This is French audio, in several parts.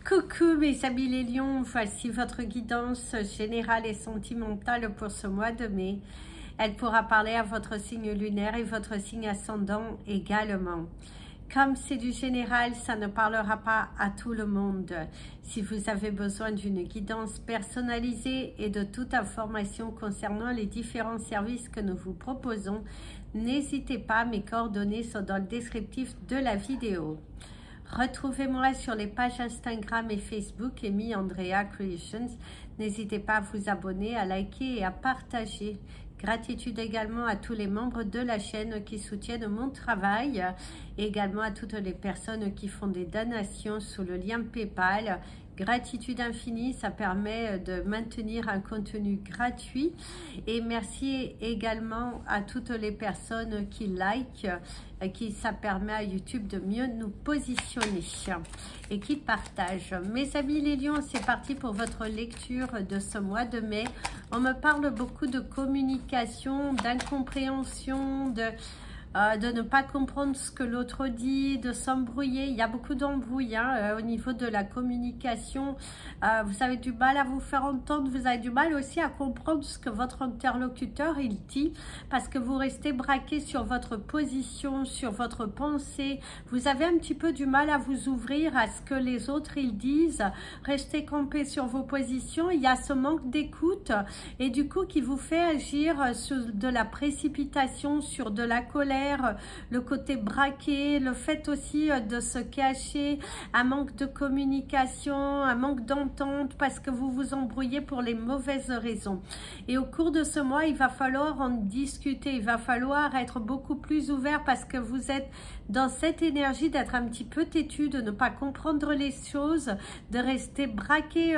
Coucou mes amis les lions, voici votre guidance générale et sentimentale pour ce mois de mai. Elle pourra parler à votre signe lunaire et votre signe ascendant également. Comme c'est du général, ça ne parlera pas à tout le monde. Si vous avez besoin d'une guidance personnalisée et de toute information concernant les différents services que nous vous proposons, n'hésitez pas, mes coordonnées sont dans le descriptif de la vidéo. Retrouvez-moi sur les pages Instagram et Facebook Amy Andrea Creations. N'hésitez pas à vous abonner, à liker et à partager. Gratitude également à tous les membres de la chaîne qui soutiennent mon travail. Et également à toutes les personnes qui font des donations sous le lien PayPal. Gratitude infinie, ça permet de maintenir un contenu gratuit. Et merci également à toutes les personnes qui like, ça permet à YouTube de mieux nous positionner et qui partagent. Mes amis les lions, c'est parti pour votre lecture de ce mois de mai. On me parle beaucoup de communication, d'incompréhension, de ne pas comprendre ce que l'autre dit, de s'embrouiller. Il y a beaucoup d'embrouilles au niveau de la communication. Vous avez du mal à vous faire entendre, vous avez du mal aussi à comprendre ce que votre interlocuteur il dit, parce que vous restez braqué sur votre position, sur votre pensée. Vous avez un petit peu du mal à vous ouvrir à ce que les autres ils disent. Restez campé sur vos positions. Il y a ce manque d'écoute et du coup qui vous fait agir sur de la précipitation, sur de la colère, le côté braqué, le fait aussi de se cacher, un manque de communication, un manque d'entente parce que vous vous embrouillez pour les mauvaises raisons. Et au cours de ce mois, il va falloir en discuter, il va falloir être beaucoup plus ouvert parce que vous êtes dans cette énergie d'être un petit peu têtu, de ne pas comprendre les choses, de rester braqué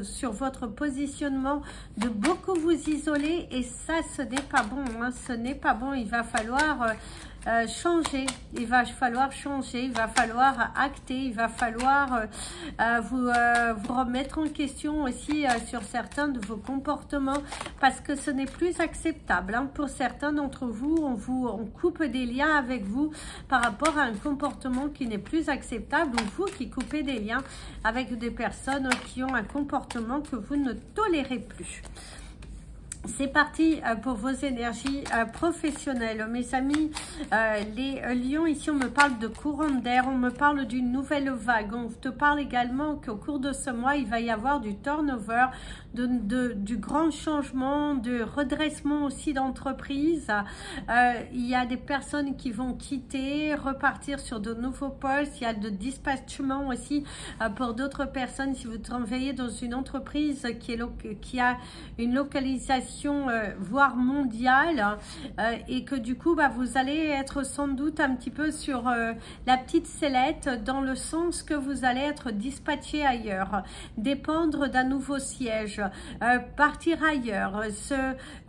sur votre positionnement, de beaucoup vous isoler et ça, ce n'est pas bon, ce n'est pas bon. Il va falloir changer, il va falloir changer, il va falloir acter, il va falloir vous remettre en question aussi sur certains de vos comportements parce que ce n'est plus acceptable. Pour certains d'entre vous, on coupe des liens avec vous par rapport à un comportement qui n'est plus acceptable ou vous qui coupez des liens avec des personnes qui ont un comportement que vous ne tolérez plus. C'est parti pour vos énergies professionnelles. Mes amis, les lions, ici on me parle de courant d'air, on me parle d'une nouvelle vague. On te parle également qu'au cours de ce mois, il va y avoir du turnover, du grand changement, de redressement aussi d'entreprise. Il y a des personnes qui vont quitter, repartir sur de nouveaux postes. Il y a de dispatchement aussi pour d'autres personnes. Si vous travaillez dans une entreprise qui a une localisation voire mondiale et que du coup vous allez être sans doute un petit peu sur la petite sellette dans le sens que vous allez être dispatché ailleurs, dépendre d'un nouveau siège, partir ailleurs.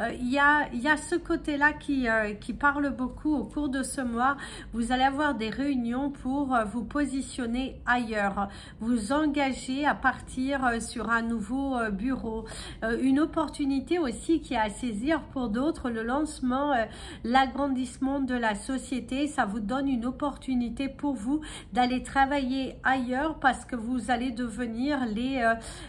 Il y a ce côté là qui parle beaucoup au cours de ce mois. Vous allez avoir des réunions pour vous positionner ailleurs, vous engager à partir sur un nouveau bureau, une opportunité aussi qui est à saisir pour d'autres, le lancement, l'agrandissement de la société. Ça vous donne une opportunité pour vous d'aller travailler ailleurs parce que vous allez devenir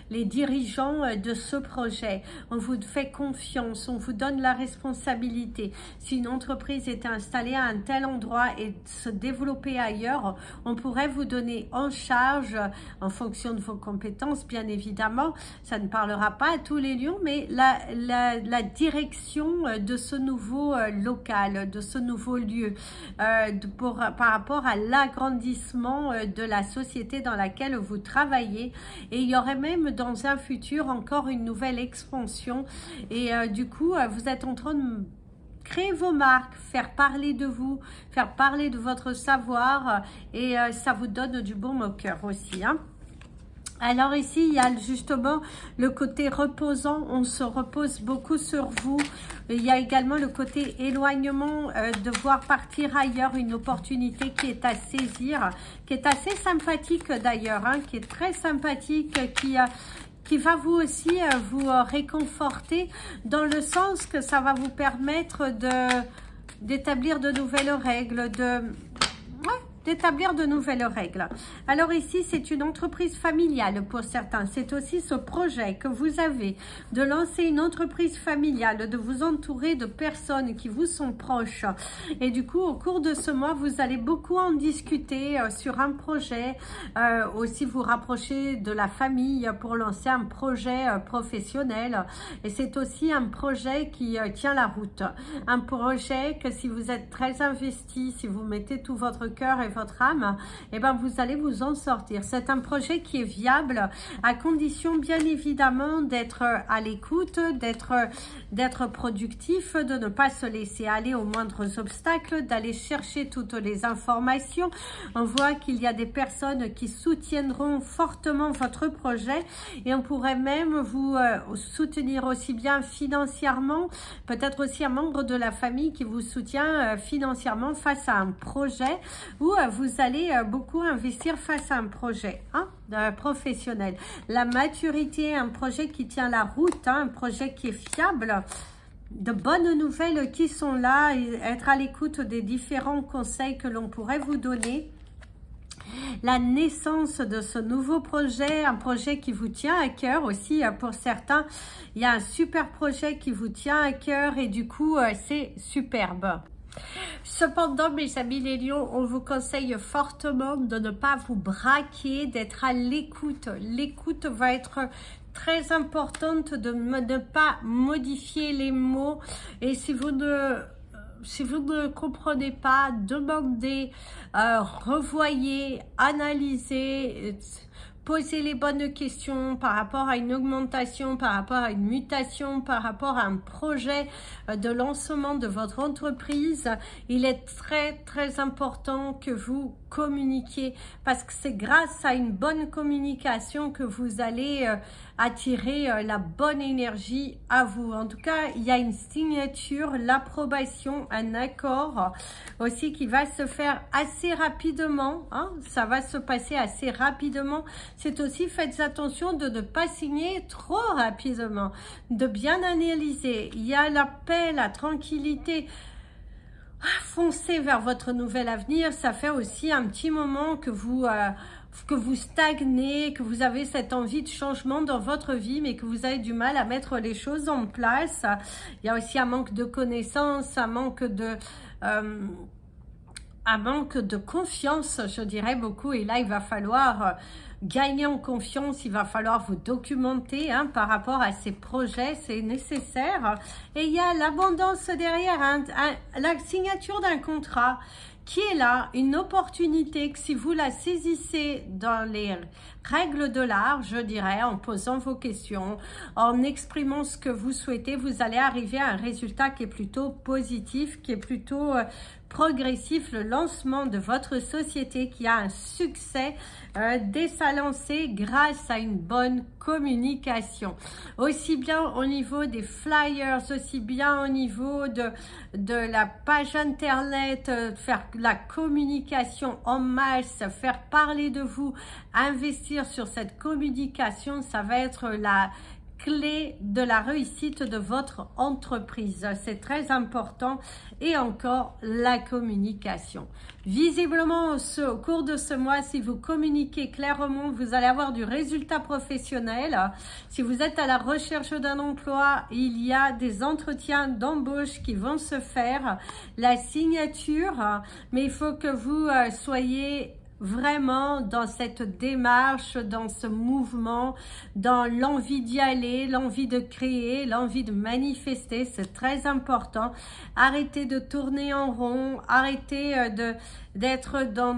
les dirigeants de ce projet. On vous fait confiance, on vous donne la responsabilité. Si une entreprise est installée à un tel endroit et se développer ailleurs, on pourrait vous donner en charge en fonction de vos compétences, bien évidemment. Ça ne parlera pas à tous les lions, mais la direction de ce nouveau local, de ce nouveau lieu, par rapport à l'agrandissement de la société dans laquelle vous travaillez. Et il y aurait même dans un futur encore une nouvelle expansion. Et du coup, vous êtes en train de créer vos marques, faire parler de vous, faire parler de votre savoir et ça vous donne du baume au cœur aussi. Alors ici, il y a justement le côté reposant, on se repose beaucoup sur vous. Il y a également le côté éloignement, devoir partir ailleurs, une opportunité qui est à saisir, qui est assez sympathique d'ailleurs, qui est très sympathique, qui va vous aussi vous réconforter dans le sens que ça va vous permettre d'établir de nouvelles règles, d'établir de nouvelles règles. Alors ici, c'est une entreprise familiale pour certains. C'est aussi ce projet que vous avez de lancer une entreprise familiale, de vous entourer de personnes qui vous sont proches. Et du coup, au cours de ce mois, vous allez beaucoup en discuter sur un projet, aussi vous rapprocher de la famille pour lancer un projet professionnel. Et c'est aussi un projet qui tient la route. Un projet que si vous êtes très investi, si vous mettez tout votre cœur et votre âme, eh ben vous allez vous en sortir. C'est un projet qui est viable à condition bien évidemment d'être à l'écoute, d'être productif, de ne pas se laisser aller aux moindres obstacles, d'aller chercher toutes les informations. On voit qu'il y a des personnes qui soutiendront fortement votre projet et on pourrait même vous soutenir aussi bien financièrement, peut-être aussi un membre de la famille qui vous soutient financièrement face à un projet où vous allez beaucoup investir face à un projet professionnel. La maturité, un projet qui tient la route, un projet qui est fiable, de bonnes nouvelles qui sont là, et être à l'écoute des différents conseils que l'on pourrait vous donner. La naissance de ce nouveau projet, un projet qui vous tient à cœur aussi pour certains. Il y a un super projet qui vous tient à cœur et du coup, c'est superbe. Cependant, mes amis les lions, on vous conseille fortement de ne pas vous braquer, d'être à l'écoute. L'écoute va être très importante, de ne pas modifier les mots. Et si vous ne comprenez pas, demandez, revoyez, analysez, posez les bonnes questions par rapport à une augmentation, par rapport à une mutation, par rapport à un projet de lancement de votre entreprise. Il est très important que vous communiquiez parce que c'est grâce à une bonne communication que vous allez attirer la bonne énergie à vous. En tout cas, il y a une signature, l'approbation, un accord aussi qui va se faire assez rapidement. Ça va se passer assez rapidement. C'est aussi, faites attention de ne pas signer trop rapidement, de bien analyser. Il y a la paix, la tranquillité. Foncez vers votre nouvel avenir. Ça fait aussi un petit moment que vous stagnez, que vous avez cette envie de changement dans votre vie, mais que vous avez du mal à mettre les choses en place. Il y a aussi un manque de connaissances, un manque de confiance, je dirais beaucoup. Et là, il va falloir gagner en confiance, il va falloir vous documenter par rapport à ces projets, c'est nécessaire. Et il y a l'abondance derrière, la signature d'un contrat qui est là, une opportunité que si vous la saisissez dans les règles de l'art, je dirais, en posant vos questions, en exprimant ce que vous souhaitez, vous allez arriver à un résultat qui est plutôt positif, qui est plutôt progressif, le lancement de votre société qui a un succès dès sa lancée grâce à une bonne communication. Aussi bien au niveau des flyers, aussi bien au niveau de la page internet, faire la communication en masse, faire parler de vous, investir sur cette communication, ça va être la clé de la réussite de votre entreprise. C'est très important. Et encore, la communication. Visiblement, au cours de ce mois, si vous communiquez clairement, vous allez avoir du résultat professionnel. Si vous êtes à la recherche d'un emploi, il y a des entretiens d'embauche qui vont se faire. La signature, mais il faut que vous soyez vraiment dans cette démarche, dans ce mouvement, dans l'envie d'y aller, l'envie de créer, l'envie de manifester, c'est très important. Arrêtez de tourner en rond, arrêtez d'être dans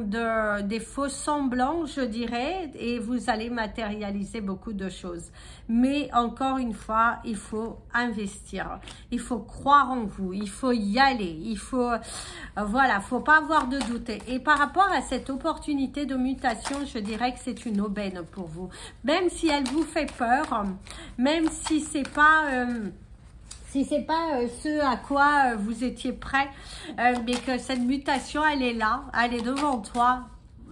des faux semblants, je dirais, et vous allez matérialiser beaucoup de choses. Mais encore une fois, il faut investir, il faut croire en vous, il faut y aller, il faut, voilà, faut pas avoir de doute. Et par rapport à cette opportunité de mutation, je dirais que c'est une aubaine pour vous. Même si elle vous fait peur, même si c'est pas... ce à quoi vous étiez prêt, mais que cette mutation, elle est là, elle est devant toi.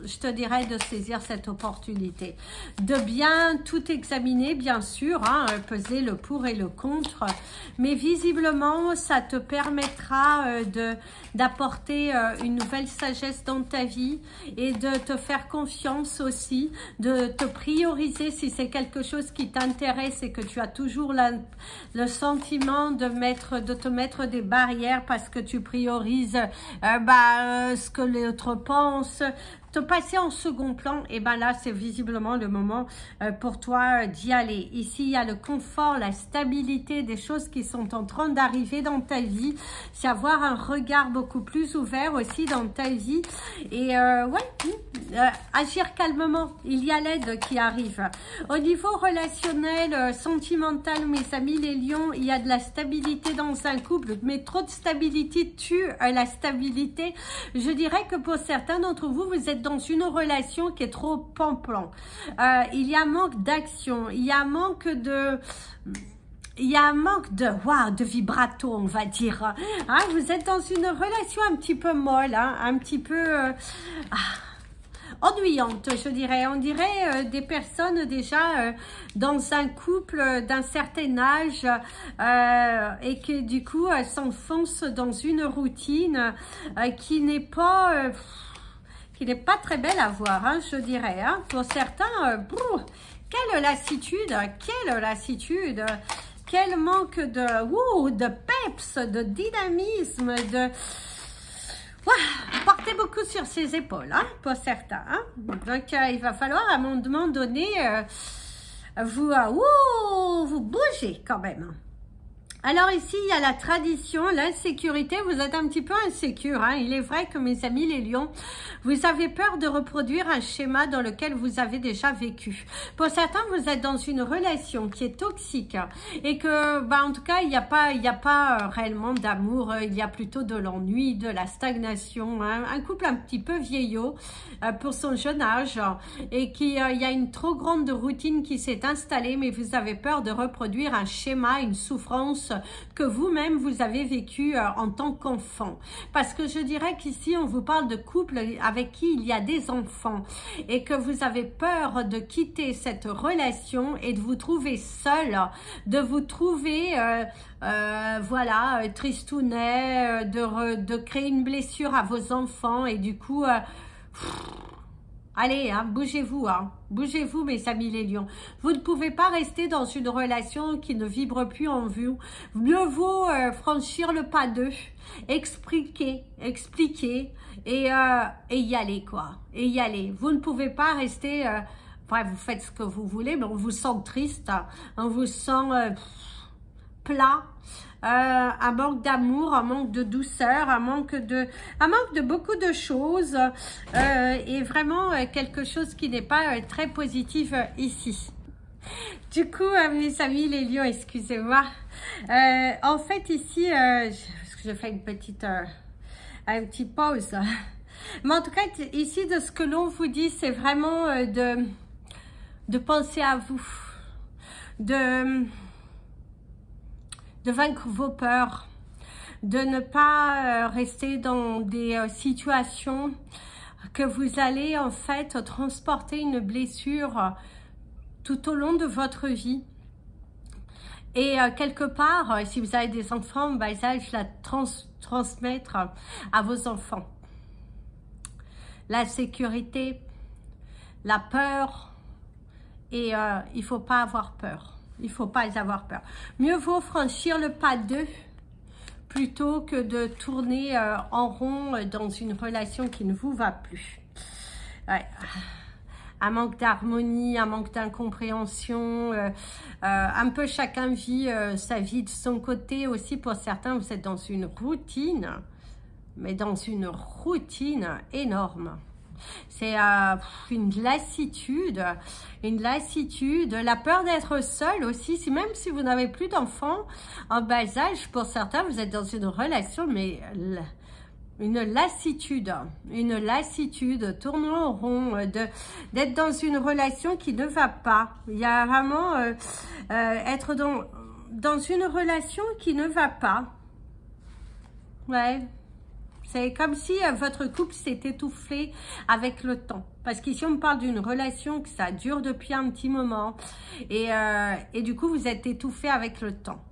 je te dirais de saisir cette opportunité, de bien tout examiner, bien sûr, hein, peser le pour et le contre, mais visiblement ça te permettra d'apporter une nouvelle sagesse dans ta vie et de te faire confiance aussi, de te prioriser si c'est quelque chose qui t'intéresse et que tu as toujours le sentiment de te mettre des barrières parce que tu priorises ce que l'autre pense, te passer en second plan, et ben là c'est visiblement le moment pour toi d'y aller. Ici il y a le confort, la stabilité, des choses qui sont en train d'arriver dans ta vie, c'est avoir un regard beaucoup plus ouvert aussi dans ta vie et agir calmement, il y a l'aide qui arrive. Au niveau relationnel, sentimental, mes amis les lions, il y a de la stabilité dans un couple, mais trop de stabilité tue la stabilité. Je dirais que pour certains d'entre vous, vous êtes dans une relation qui est trop plan-plan. Il y a un manque d'action, il y a un manque de... de vibrato, on va dire. Hein, vous êtes dans une relation un petit peu molle, hein, un petit peu... ennuyante, je dirais. On dirait des personnes déjà dans un couple d'un certain âge et que du coup s'enfoncent dans une routine qui n'est pas très belle à voir, hein, je dirais. Hein. Pour certains, quelle lassitude, quel manque de peps, de dynamisme, portez beaucoup sur ses épaules, hein, pour certains. Hein. Donc, il va falloir à un moment donné, vous bougez quand même. Alors ici, il y a la tradition, l'insécurité. Vous êtes un petit peu insécure. Hein. Il est vrai que mes amis les lions, vous avez peur de reproduire un schéma dans lequel vous avez déjà vécu. Pour certains, vous êtes dans une relation qui est toxique et que, en tout cas, il n'y a pas réellement d'amour. Il y a plutôt de l'ennui, de la stagnation. Hein. Un couple un petit peu vieillot pour son jeune âge et il y a une trop grande routine qui s'est installée, mais vous avez peur de reproduire un schéma, une souffrance que vous-même vous avez vécu en tant qu'enfant. Parce que je dirais qu'ici on vous parle de couple avec qui il y a des enfants et que vous avez peur de quitter cette relation et de vous trouver seul, de vous trouver tristounet, de créer une blessure à vos enfants et du coup allez, hein, bougez-vous, hein. Bougez-vous, mes amis les lions. Vous ne pouvez pas rester dans une relation qui ne vibre plus en vous. Mieux vaut franchir le pas 2, expliquer et y aller, quoi. Et y aller. Vous ne pouvez pas rester... vous faites ce que vous voulez, mais on vous sent triste, on vous sent plat. Un manque d'amour, un manque de douceur, un manque de beaucoup de choses et vraiment quelque chose qui n'est pas très positif ici. Du coup, mes amis les lions, excusez-moi. En fait, ici, je fais une petite pause. Mais en tout cas, ici, de ce que l'on vous dit, c'est vraiment de penser à vous, de vaincre vos peurs, de ne pas rester dans des situations que vous allez en fait transporter une blessure tout au long de votre vie. Et quelque part, si vous avez des enfants, ça, je la transmettre à vos enfants. La sécurité, la peur, et il ne faut pas avoir peur. Il ne faut pas avoir peur. Mieux vaut franchir le pas 2 plutôt que de tourner en rond dans une relation qui ne vous va plus. Ouais. Un manque d'harmonie, un manque d'incompréhension, un peu chacun vit sa vie de son côté aussi. Pour certains, vous êtes dans une routine, mais dans une routine énorme. C'est une lassitude, la peur d'être seul aussi. Même si vous n'avez plus d'enfants en bas âge, pour certains, vous êtes dans une relation, mais une lassitude, tournant en rond, d'être dans une relation qui ne va pas. Il y a vraiment être dans une relation qui ne va pas. Ouais. C'est comme si votre couple s'est étouffé avec le temps. Parce qu'ici, on me parle d'une relation que ça dure depuis un petit moment. Et du coup, vous êtes étouffé avec le temps.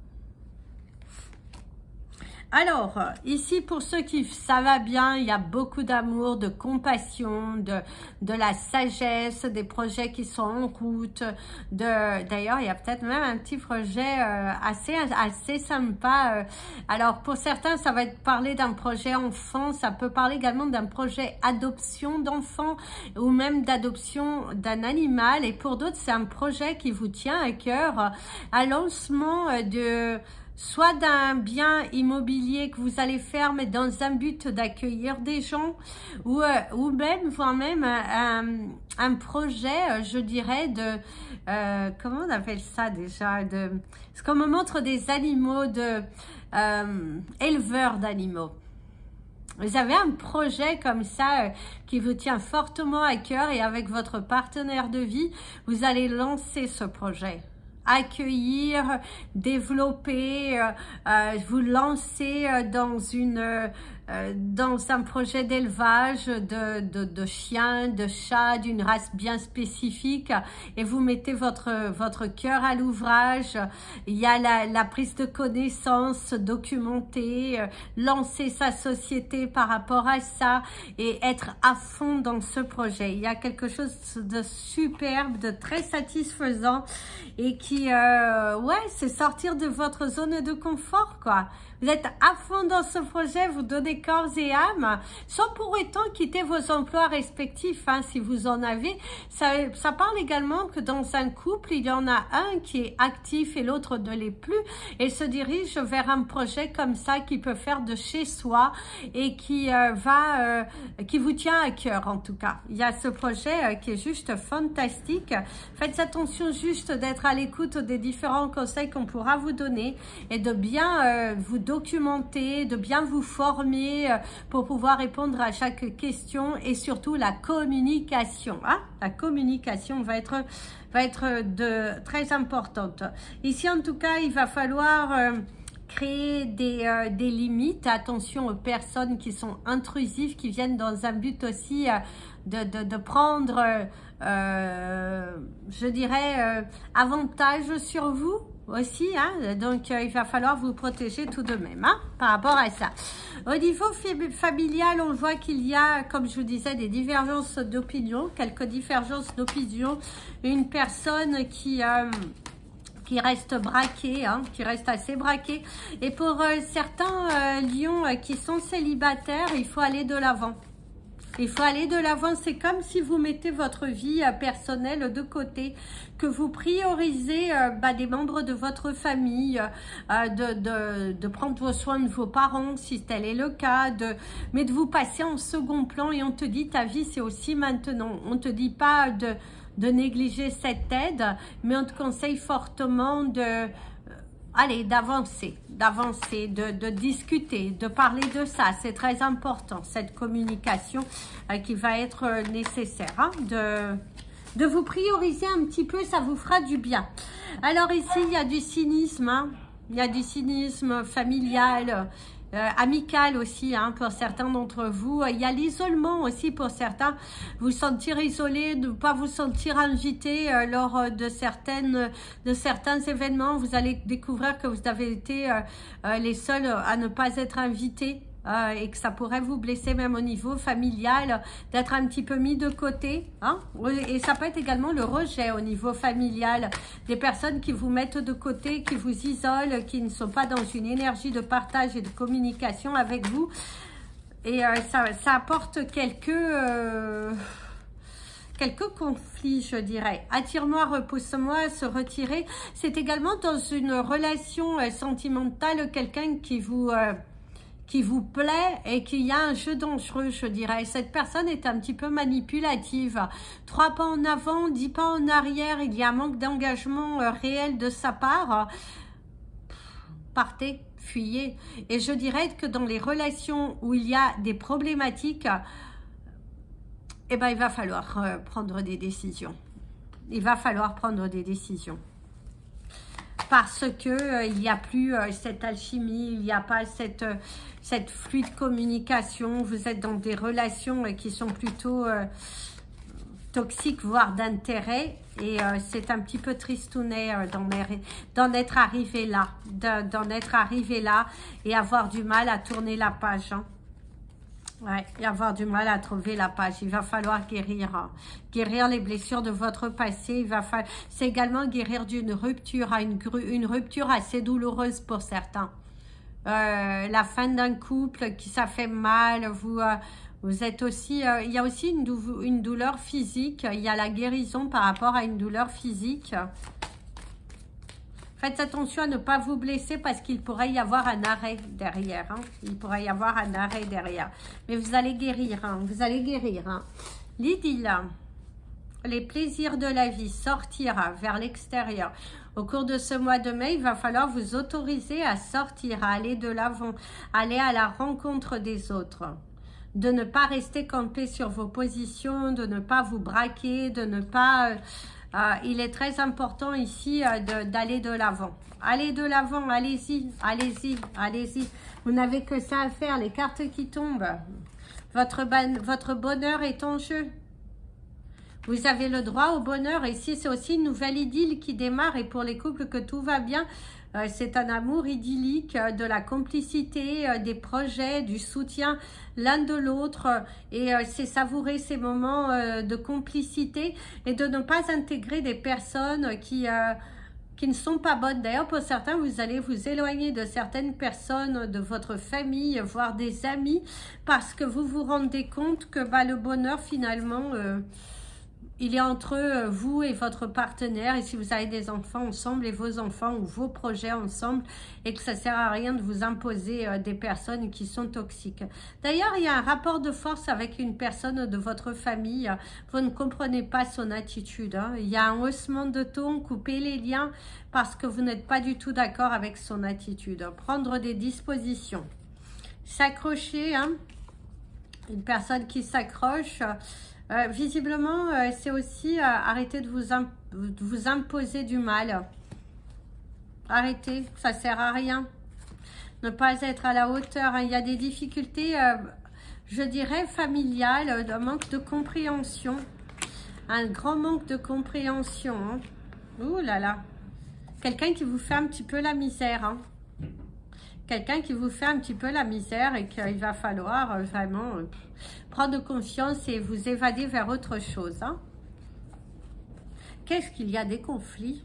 Alors, ici, pour ceux qui ça va bien, il y a beaucoup d'amour, de compassion, de la sagesse, des projets qui sont en route. D'ailleurs, il y a peut-être même un petit projet assez sympa. Alors, pour certains, ça va être parler d'un projet enfant. Ça peut parler également d'un projet adoption d'enfants ou même d'adoption d'un animal. Et pour d'autres, c'est un projet qui vous tient à cœur. Un lancement soit d'un bien immobilier que vous allez faire, mais dans un but d'accueillir des gens, ou même, voire même un projet, je dirais, comment on appelle ça déjà, ce qu'on me montre des animaux, éleveurs d'animaux. Vous avez un projet comme ça qui vous tient fortement à cœur et avec votre partenaire de vie, vous allez lancer ce projet. Accueillir, développer, vous lancer dans un projet d'élevage de chiens, de chats, d'une race bien spécifique et vous mettez votre cœur à l'ouvrage. Il y a la prise de connaissance, documenter, lancer sa société par rapport à ça et être à fond dans ce projet. Il y a quelque chose de superbe, de très satisfaisant et qui, c'est sortir de votre zone de confort, quoi. Vous êtes à fond dans ce projet, vous donnez corps et âme, sans pour autant quitter vos emplois respectifs, hein, si vous en avez. Ça parle également que dans un couple, il y en a un qui est actif et l'autre ne l'est plus, et se dirige vers un projet comme ça qui peut faire de chez soi et qui vous tient à cœur en tout cas. Il y a ce projet qui est juste fantastique. Faites attention juste d'être à l'écoute des différents conseils qu'on pourra vous donner et de bien vous documenter, de bien vous former pour pouvoir répondre à chaque question et surtout la communication. Hein? La communication va être très importante. Ici, en tout cas, il va falloir créer des limites. Attention aux personnes qui sont intrusives, qui viennent dans un but aussi de prendre, je dirais, avantage sur vous. Aussi, hein, donc il va falloir vous protéger tout de même, hein, par rapport à ça. Au niveau familial, on voit qu'il y a, comme je vous disais, des divergences d'opinion, quelques divergences d'opinion. Une personne qui reste braquée, hein, qui reste assez braquée. Et pour certains lions qui sont célibataires, il faut aller de l'avant. Il faut aller de l'avant, c'est comme si vous mettez votre vie personnelle de côté, que vous priorisez des membres de votre famille, de prendre soin de vos parents si tel est le cas, mais de vous passer en second plan et on te dit ta vie c'est aussi maintenant. On ne te dit pas de négliger cette aide, mais on te conseille fortement d'avancer, de discuter, de parler de ça. C'est très important, cette communication qui va être nécessaire. Hein, de vous prioriser un petit peu, ça vous fera du bien. Alors ici, il y a du cynisme. Hein, il y a du cynisme familial, amical aussi, hein, pour certains d'entre vous. Il y a l'isolement aussi pour certains. Vous sentir isolé, ne pas vous sentir invité lors de certains événements. Vous allez découvrir que vous avez été les seuls à ne pas être invités. Et que ça pourrait vous blesser même au niveau familial, d'être un petit peu mis de côté. Hein? Et ça peut être également le rejet au niveau familial. Des personnes qui vous mettent de côté, qui vous isolent, qui ne sont pas dans une énergie de partage et de communication avec vous. Et ça apporte quelques conflits, je dirais. Attire-moi, repousse-moi, se retirer. C'est également dans une relation sentimentale, quelqu'un qui vous plaît et qu'il y a un jeu dangereux, je dirais. Cette personne est un petit peu manipulative. 3 pas en avant, 10 pas en arrière. Il y a un manque d'engagement réel de sa part. Partez, fuyez. Et je dirais que dans les relations où il y a des problématiques, il va falloir prendre des décisions. Il va falloir prendre des décisions. parce que il n'y a plus cette alchimie, il n'y a pas cette fluide communication. Vous êtes dans des relations qui sont plutôt toxiques, voire d'intérêt. Et c'est un petit peu tristounet d'en être arrivé là, et avoir du mal à tourner la page. Hein. Ouais, et avoir du mal à trouver la page. Il va falloir guérir, hein. Guérir les blessures de votre passé. C'est également guérir d'une rupture, une rupture assez douloureuse pour certains. La fin d'un couple qui ça fait mal. Vous êtes aussi, il y a aussi une douleur physique. Il y a la guérison par rapport à une douleur physique. Faites attention à ne pas vous blesser parce qu'il pourrait y avoir un arrêt derrière. Hein. Il pourrait y avoir un arrêt derrière. Mais vous allez guérir. Hein. Vous allez guérir. Hein. L'idylle, les plaisirs de la vie, sortir vers l'extérieur. Au cours de ce mois de mai, il va falloir vous autoriser à sortir, à aller de l'avant, aller à la rencontre des autres. De ne pas rester campé sur vos positions, de ne pas vous braquer, de ne pas... il est très important ici d'aller de l'avant. Allez de l'avant, allez-y, allez-y, allez-y. Vous n'avez que ça à faire, les cartes qui tombent. Votre bonheur est en jeu. Vous avez le droit au bonheur. Ici, c'est aussi une nouvelle idylle qui démarre. Et pour les couples que tout va bien, c'est un amour idyllique, de la complicité, des projets, du soutien l'un de l'autre. Et c'est savourer ces moments de complicité et de ne pas intégrer des personnes qui ne sont pas bonnes. D'ailleurs, pour certains, vous allez vous éloigner de certaines personnes, de votre famille, voire des amis, parce que vous vous rendez compte que le bonheur, finalement... il est entre vous et votre partenaire, et si vous avez des enfants ensemble et vos enfants ou vos projets ensemble, et que ça ne sert à rien de vous imposer des personnes qui sont toxiques. D'ailleurs, il y a un rapport de force avec une personne de votre famille. Vous ne comprenez pas son attitude. Hein. Il y a un haussement de ton, coupez les liens parce que vous n'êtes pas du tout d'accord avec son attitude. Prendre des dispositions. S'accrocher, hein. Une personne qui s'accroche... visiblement, c'est aussi arrêter de vous imposer du mal. Arrêtez, ça sert à rien. Ne pas être à la hauteur. Hein. Il y a des difficultés, je dirais, familiales, un manque de compréhension. Un grand manque de compréhension. Hein. Ouh là là. Quelqu'un qui vous fait un petit peu la misère. Hein. Quelqu'un qui vous fait un petit peu la misère et qu'il va falloir vraiment prendre confiance et vous évader vers autre chose. Hein. Qu'est-ce qu'il y a des conflits?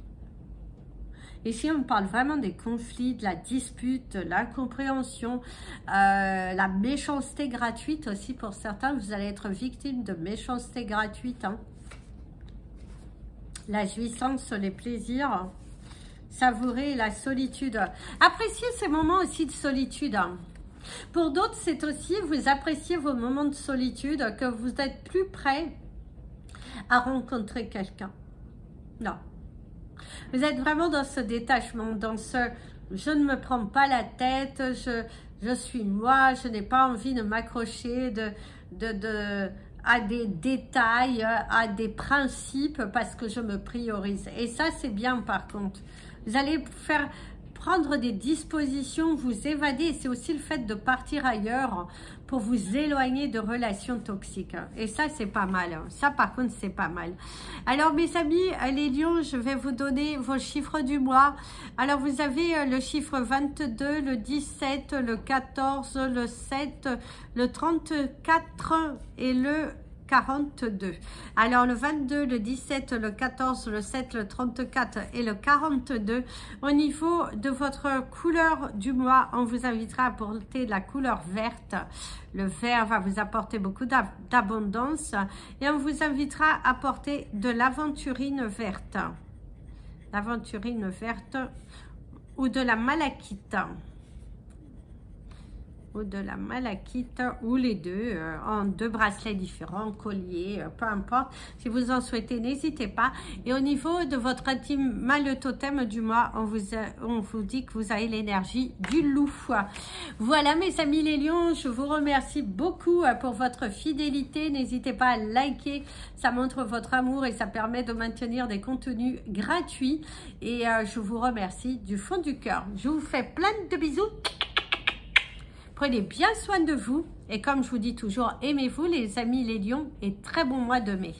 Ici, on parle vraiment des conflits, de la dispute, de l'incompréhension, la méchanceté gratuite aussi pour certains. Vous allez être victime de méchanceté gratuite. Hein. La jouissance, les plaisirs... Savourer la solitude. Appréciez ces moments aussi de solitude. Pour d'autres, c'est aussi, vous appréciez vos moments de solitude, que vous êtes plus prêt à rencontrer quelqu'un. Non. Vous êtes vraiment dans ce détachement, dans ce « je ne me prends pas la tête, je suis moi, je n'ai pas envie de m'accrocher à des détails, à des principes parce que je me priorise. » Et ça, c'est bien par contre. Vous allez prendre des dispositions, vous évader. C'est aussi le fait de partir ailleurs pour vous éloigner de relations toxiques. Et ça, c'est pas mal. Ça, par contre, c'est pas mal. Alors, mes amis, les lions, je vais vous donner vos chiffres du mois. Alors, vous avez le chiffre 22, le 17, le 14, le 7, le 34 et le 42. Alors le 22, le 17, le 14, le 7, le 34 et le 42. Au niveau de votre couleur du mois, on vous invitera à porter de la couleur verte. Le vert va vous apporter beaucoup d'abondance. Et on vous invitera à porter de l'aventurine verte. L'aventurine verte ou de la malachite. ou de la malachite, ou les deux, en deux bracelets différents, colliers, peu importe. Si vous en souhaitez, n'hésitez pas. Et au niveau de votre intime le totem du mois, on vous dit que vous avez l'énergie du loup. Voilà mes amis les lions, je vous remercie beaucoup pour votre fidélité. N'hésitez pas à liker, ça montre votre amour et ça permet de maintenir des contenus gratuits. Et je vous remercie du fond du cœur. Je vous fais plein de bisous. Prenez bien soin de vous et comme je vous dis toujours, aimez-vous les amis les lions et très bon mois de mai.